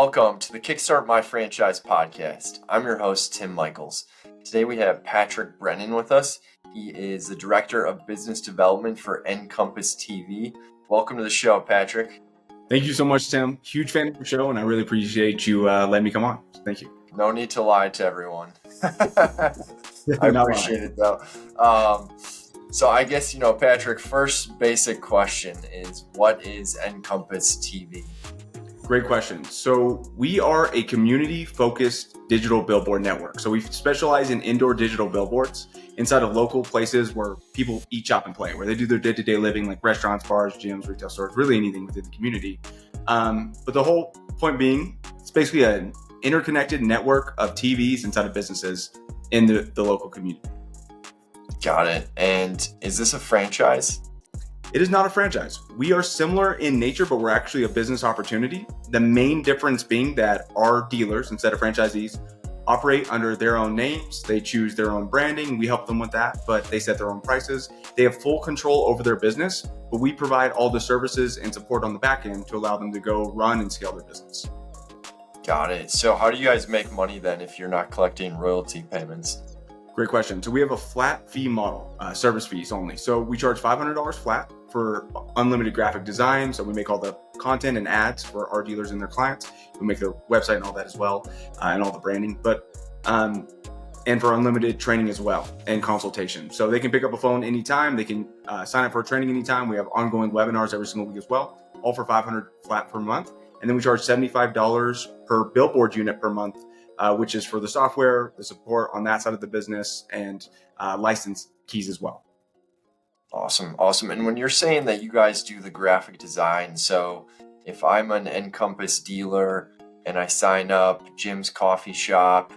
welcome to the Kickstart My Franchise podcast. I'm your host, Tim Michaels. Today we have Patrick Brennan with us. He is the Director of Business Development for Encompass TV. Welcome to the show, Patrick. Thank you so much, Tim. Huge fan of the show, and I really appreciate you letting me come on. Thank you. No need to lie to everyone. I appreciate it, though. So I guess, Patrick, first basic question is, what is Encompass TV? Great question. So we are a community-focused digital billboard network. So we specialize in indoor digital billboards inside of local places where people eat, shop, and play, where they do their day-to-day living, like restaurants, bars, gyms, retail stores, really anything within the community. But the whole point being, it's basically an interconnected network of TVs inside of businesses in the local community. Got it. And is this a franchise? It is not a franchise. We are similar in nature, but we're actually a business opportunity. The main difference being that our dealers, instead of franchisees, operate under their own names. They choose their own branding. We help them with that, but they set their own prices. They have full control over their business, but we provide all the services and support on the back end to allow them to go run and scale their business. Got it. So how do you guys make money then if you're not collecting royalty payments? Great question. So we have a flat fee model, service fees only. So we charge $500 flat for unlimited graphic design. So we make all the content and ads for our dealers and their clients. We make their website and all that as well, and all the branding. But and for unlimited training as well and consultation. So they can pick up a phone anytime. They can sign up for training anytime. We have ongoing webinars every single week as well, all for $500 flat per month. And then we charge $75 per billboard unit per month, which is for the software, the support on that side of the business, and license keys as well. Awesome. And when you're saying that you guys do the graphic design, so if I'm an Encompass dealer and I sign up Jim's Coffee Shop,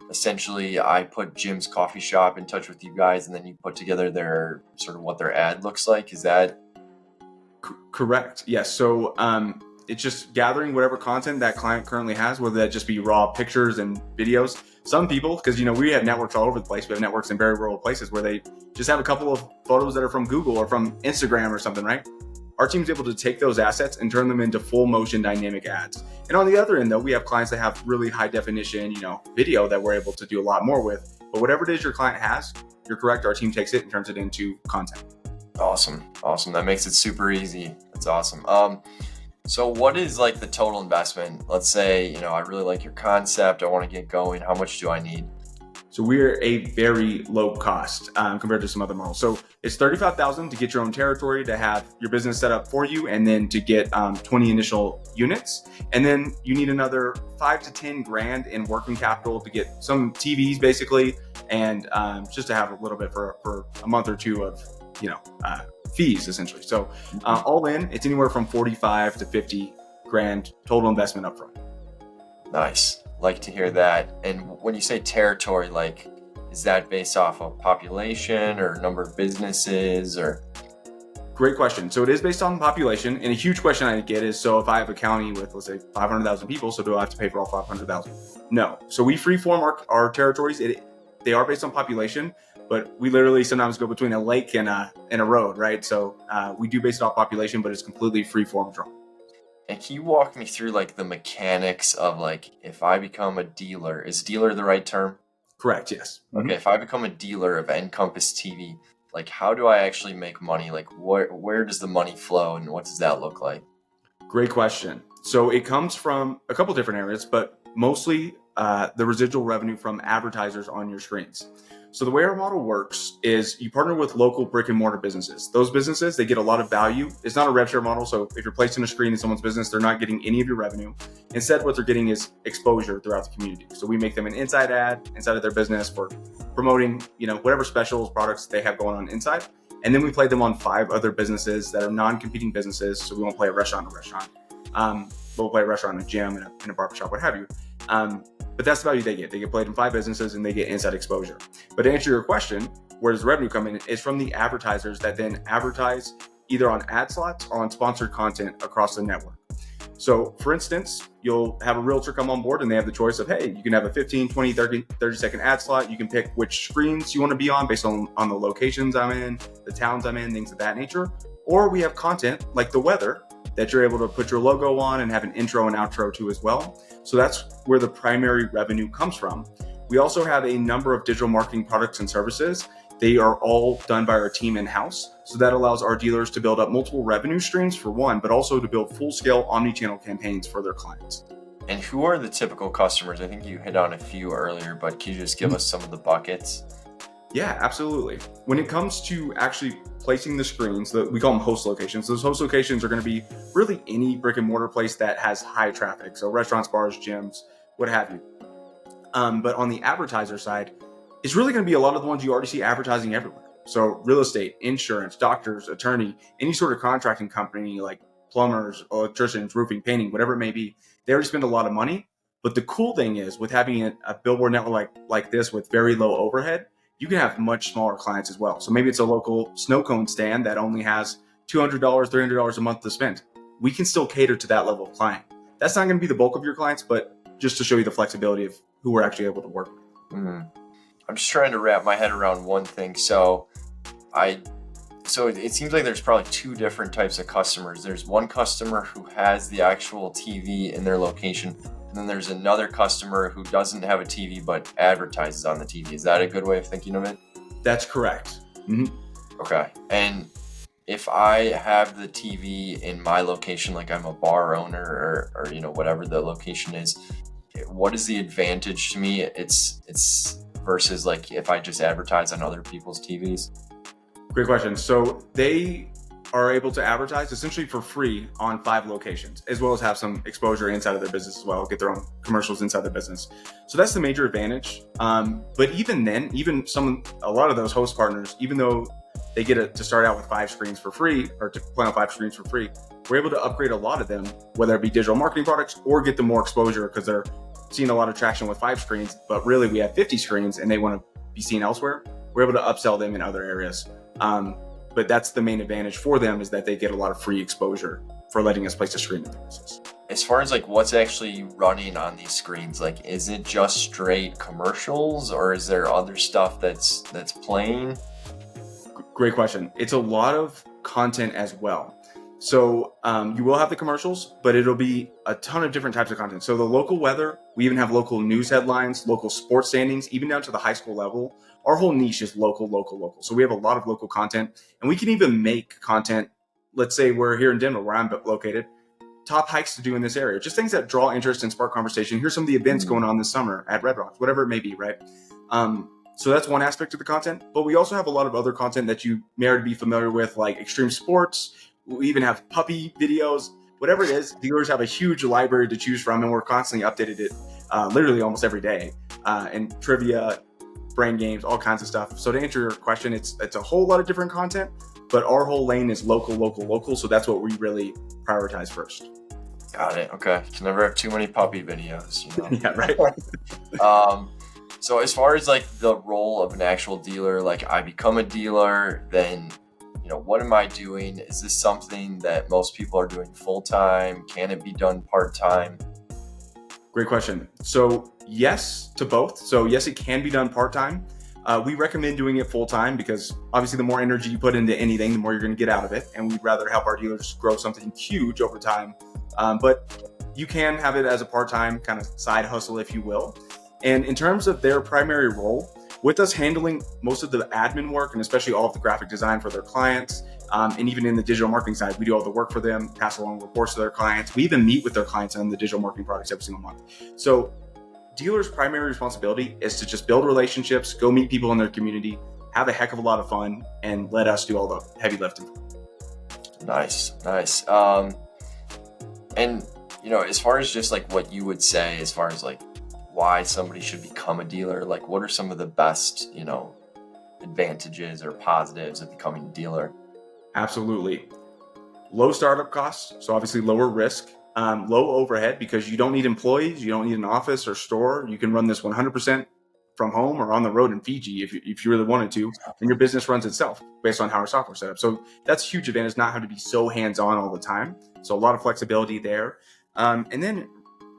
essentially I put Jim's Coffee Shop in touch with you guys, and then you put together their sort of what their ad looks like. Is that correct? Yes. So it's just gathering whatever content that client currently has, whether that just be raw pictures and videos. Some people, because we have networks all over the place. We have networks in very rural places where they just have a couple of photos that are from Google or from Instagram or something, right? Our team's able to take those assets and turn them into full motion dynamic ads. And on the other end, though, we have clients that have really high definition, video that we're able to do a lot more with. But whatever it is your client has, you're correct. Our team takes it and turns it into content. Awesome. That makes it super easy. That's awesome. So what is like the total investment? Let's say, I really like your concept. I want to get going. How much do I need? So we're a very low cost compared to some other models. So it's $35,000 to get your own territory, to have your business set up for you, and then to get 20 initial units. And then you need another $5 to $10,000 in working capital to get some TVs basically, and just to have a little bit for a month or two of, fees essentially. So all in, it's anywhere from $45 to $50,000 total investment upfront. Nice. Like to hear that. And when you say territory, is that based off of population or number of businesses or? Great question. So it is based on population. And a huge question I get is, so if I have a county with, let's say, 500,000 people, so do I have to pay for all 500,000? No. So we freeform our territories. They are based on population, but we literally sometimes go between a lake and a road, right? So we do base it off population, but it's completely freeform drawn. And can you walk me through the mechanics of if I become a dealer, is dealer the right term? Correct, yes. Okay, if I become a dealer of Encompass TV, how do I actually make money? Where does the money flow and what does that look like? Great question. So it comes from a couple different areas, but mostly the residual revenue from advertisers on your screens. So the way our model works is you partner with local brick and mortar businesses. Those businesses, they get a lot of value. It's not a rev share model. So if you're placing a screen in someone's business, they're not getting any of your revenue. Instead, what they're getting is exposure throughout the community. So we make them an inside ad inside of their business for promoting, whatever specials, products they have going on inside. And then we play them on 5 other businesses that are non-competing businesses. So we won't play a restaurant, but we'll play a restaurant, a gym, and a barbershop, what have you. But that's the value they get. They get played in 5 businesses and they get inside exposure. But to answer your question, where does the revenue come in? It's from the advertisers that then advertise either on ad slots or on sponsored content across the network. So for instance, you'll have a realtor come on board and they have the choice of, hey, you can have a 15, 20, 30 second ad slot. You can pick which screens you want to be on based on the locations I'm in, the towns I'm in, things of that nature. Or we have content like the weather that you're able to put your logo on and have an intro and outro to as well. So that's where the primary revenue comes from. We also have a number of digital marketing products and services. They are all done by our team in-house. So that allows our dealers to build up multiple revenue streams for one, but also to build full-scale omni-channel campaigns for their clients. And who are the typical customers? I think you hit on a few earlier, but can you just give us some of the buckets? Yeah, absolutely. When it comes to actually placing the screens, we call them host locations. Those host locations are going to be really any brick and mortar place that has high traffic. So restaurants, bars, gyms, what have you. But on the advertiser side, it's really going to be a lot of the ones you already see advertising everywhere. So real estate, insurance, doctors, attorney, any sort of contracting company like plumbers, electricians, roofing, painting, whatever it may be, they already spend a lot of money. But the cool thing is with having a billboard network like this with very low overhead, you can have much smaller clients as well. So maybe it's a local snow cone stand that only has $200, $300 a month to spend. We can still cater to that level of client. That's not going to be the bulk of your clients, but just to show you the flexibility of who we're actually able to work with. Mm-hmm. I'm just trying to wrap my head around one thing. So it seems like there's probably two different types of customers. There's one customer who has the actual TV in their location, and then there's another customer who doesn't have a TV but advertises on the TV. Is that a good way of thinking of it? That's correct. Mm-hmm. Okay. And if I have the TV in my location, like I'm a bar owner or whatever the location is, what is the advantage to me? It's versus like if I just advertise on other people's TVs? Great question. So they are able to advertise essentially for free on 5 locations, as well as have some exposure inside of their business as well, get their own commercials inside their business. So that's the major advantage. But even then, a lot of those host partners, even though they get to start out with 5 screens for free or to play on 5 screens for free, we're able to upgrade a lot of them, whether it be digital marketing products or get them more exposure because they're seeing a lot of traction with 5 screens, but really we have 50 screens and they want to be seen elsewhere. We're able to upsell them in other areas. But that's the main advantage for them, is that they get a lot of free exposure for letting us place a screen in their business. As far as like what's actually running on these screens, like is it just straight commercials or is there other stuff that's playing? Great question. It's a lot of content as well. So you will have the commercials, but it'll be a ton of different types of content. So the local weather, we even have local news headlines, local sports standings, even down to the high school level. Our whole niche is local. So we have a lot of local content, and we can even make content. Let's say we're here in Denver, where I'm located, top hikes to do in this area, just things that draw interest and spark conversation. Here's some of the events going on this summer at Red Rocks, whatever it may be, right? So that's one aspect of the content, but we also have a lot of other content that you may already be familiar with, like extreme sports. We even have puppy videos, whatever it is. Dealers have a huge library to choose from, and we're constantly updated it literally almost every day. And trivia, brain games, all kinds of stuff. So to answer your question, it's a whole lot of different content, but our whole lane is local. So that's what we really prioritize first. Got it. Okay. Can never have too many puppy videos. Yeah, right. So as far as like the role of an actual dealer, like I become a dealer, then what am I doing? Is this something that most people are doing full time? Can it be done part time? Great question. So yes to both. So yes, it can be done part time. We recommend doing it full time because obviously the more energy you put into anything, the more you're going to get out of it. And we'd rather help our dealers grow something huge over time. But you can have it as a part time kind of side hustle, if you will. And in terms of their primary role, with us handling most of the admin work and especially all of the graphic design for their clients, and even in the digital marketing side, we do all the work for them, pass along reports to their clients. We even meet with their clients on the digital marketing products every single month. So dealers' primary responsibility is to just build relationships, go meet people in their community, have a heck of a lot of fun, and let us do all the heavy lifting. Nice. And as far as just like what you would say, as far as like why somebody should become a dealer, like what are some of the best, advantages or positives of becoming a dealer? Absolutely. Low startup costs, so obviously lower risk, low overhead because you don't need employees, you don't need an office or store. You can run this 100% from home or on the road in Fiji if you really wanted to, and your business runs itself based on how our software is set up. So that's a huge advantage, not having to be so hands-on all the time. So a lot of flexibility there. And then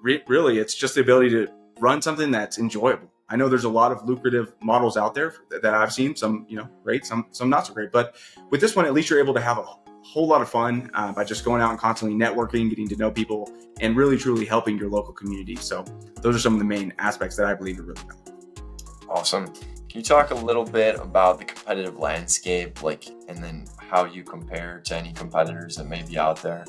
really it's just the ability to run something that's enjoyable. I know there's a lot of lucrative models out there that I've seen, some, great, some not so great, but with this one, at least you're able to have whole lot of fun by just going out and constantly networking, getting to know people, and really truly helping your local community. So those are some of the main aspects that I believe are really valuable. Awesome. Can you talk a little bit about the competitive landscape, and then how you compare to any competitors that may be out there?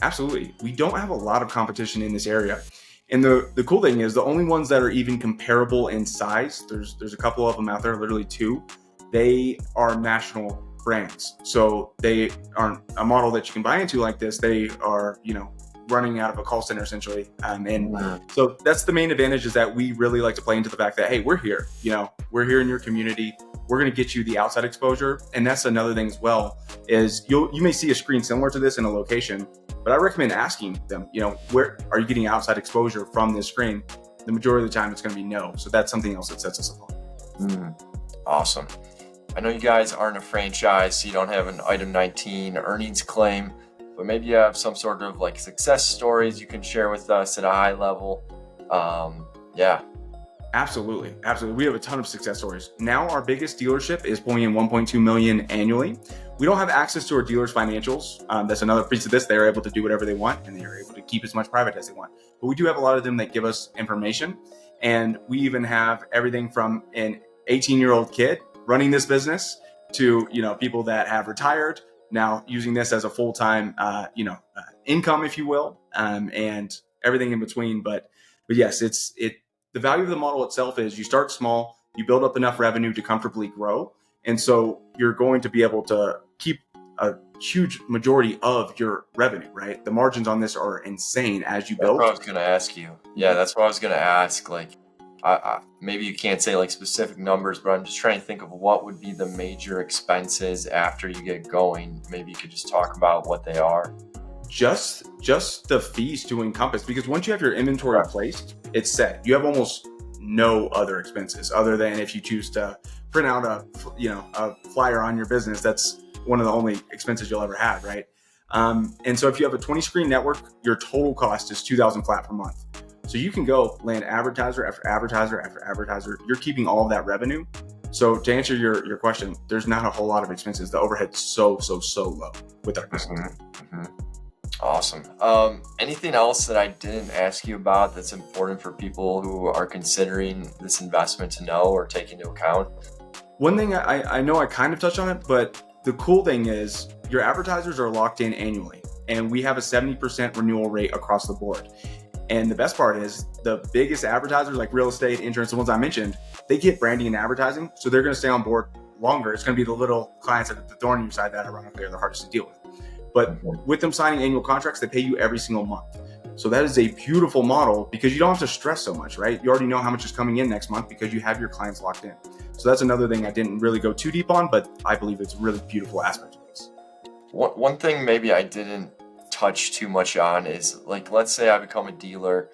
Absolutely. We don't have a lot of competition in this area. And the cool thing is the only ones that are even comparable in size, there's a couple of them out there, literally 2. They are national brands. So they aren't a model that you can buy into like this. They are, running out of a call center essentially. So that's the main advantage, is that we really like to play into the fact that, hey, we're here, we're here in your community. We're going to get you the outside exposure. And that's another thing as well, is you may see a screen similar to this in a location, but I recommend asking them, where are you getting outside exposure from this screen? The majority of the time it's going to be no. So that's something else that sets us apart. Awesome. I know you guys aren't a franchise, so you don't have an item 19 earnings claim, but maybe you have some sort of success stories you can share with us at a high level. Yeah. Absolutely. We have a ton of success stories. Now our biggest dealership is pulling in $1.2 million annually. We don't have access to our dealers' financials. That's another piece of this. They're able to do whatever they want, and they're able to keep as much private as they want. But we do have a lot of them that give us information. And we even have everything from an 18-year-old kid running this business to, people that have retired, now using this as a full-time, income, if you will, and everything in between. But yes, the value of the model itself is you start small, you build up enough revenue to comfortably grow. And so you're going to be able to keep a huge majority of your revenue, right? The margins on this are insane as you build. That's what I was going to ask you. Yeah, that's what I was going to ask. Maybe you can't say specific numbers, but I'm just trying to think of what would be the major expenses after you get going. Maybe you could just talk about what they are. Just the fees to Encompass, because once you have your inventory placed, it's set. You have almost no other expenses other than if you choose to print out a flyer on your business. That's one of the only expenses you'll ever have, right? And so if you have a 20 screen network, your total cost is $2,000 flat per month. So you can go land advertiser after advertiser after advertiser. You're keeping all of that revenue. So to answer your question, there's not a whole lot of expenses. The overhead's so low with our business. Awesome. Anything else that I didn't ask you about that's important for people who are considering this investment to know or take into account? One thing I know I kind of touched on it, but the cool thing is your advertisers are locked in annually, and we have a 70% renewal rate across the board. And the best part is the biggest advertisers like real estate, insurance, the ones I mentioned, they get branding and advertising. So they're going to stay on board longer. It's going to be the little clients at the thorn in your side that ironically are the hardest to deal with. But with them signing annual contracts, they pay you every single month. So that is a beautiful model because you don't have to stress so much, right? You already know how much is coming in next month because you have your clients locked in. So that's another thing I didn't really go too deep on, but I believe it's a really beautiful aspect of this. One thing maybe I didn't touch too much on is let's say I become a dealer.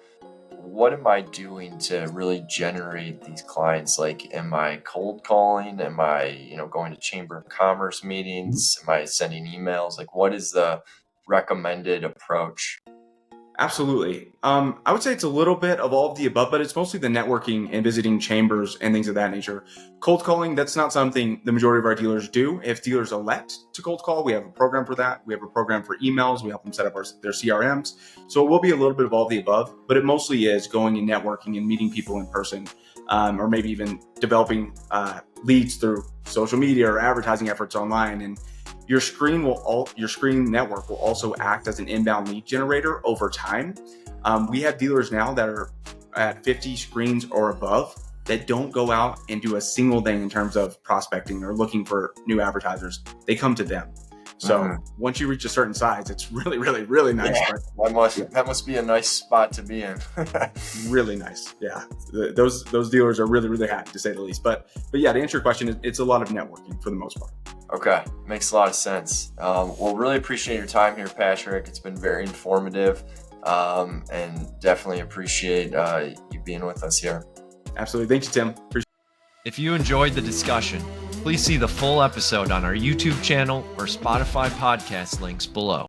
What am I doing to really generate these clients? Am I cold calling? Am I, going to Chamber of Commerce meetings? Am I sending emails? What is the recommended approach? Absolutely. I would say it's a little bit of all of the above, but it's mostly the networking and visiting chambers and things of that nature. Cold calling, that's not something the majority of our dealers do. If dealers elect to cold call, we have a program for that. We have a program for emails. We help them set up their CRMs. So it will be a little bit of all of the above, but it mostly is going and networking and meeting people in person, or maybe even developing leads through social media or advertising efforts online. And your screen network will also act as an inbound lead generator over time. We have dealers now that are at 50 screens or above that don't go out and do a single thing in terms of prospecting or looking for new advertisers. They come to them. So once you reach a certain size, it's really, really, really nice. Yeah, that must be a nice spot to be in. Really nice. Yeah. Those dealers are really, really happy, to say the least. But yeah, to answer your question, it's a lot of networking for the most part. Okay. Makes a lot of sense. Well, really appreciate your time here, Patrick. It's been very informative, and definitely appreciate you being with us here. Absolutely. Thank you, Tim. If you enjoyed the discussion, please see the full episode on our YouTube channel or Spotify podcast links below.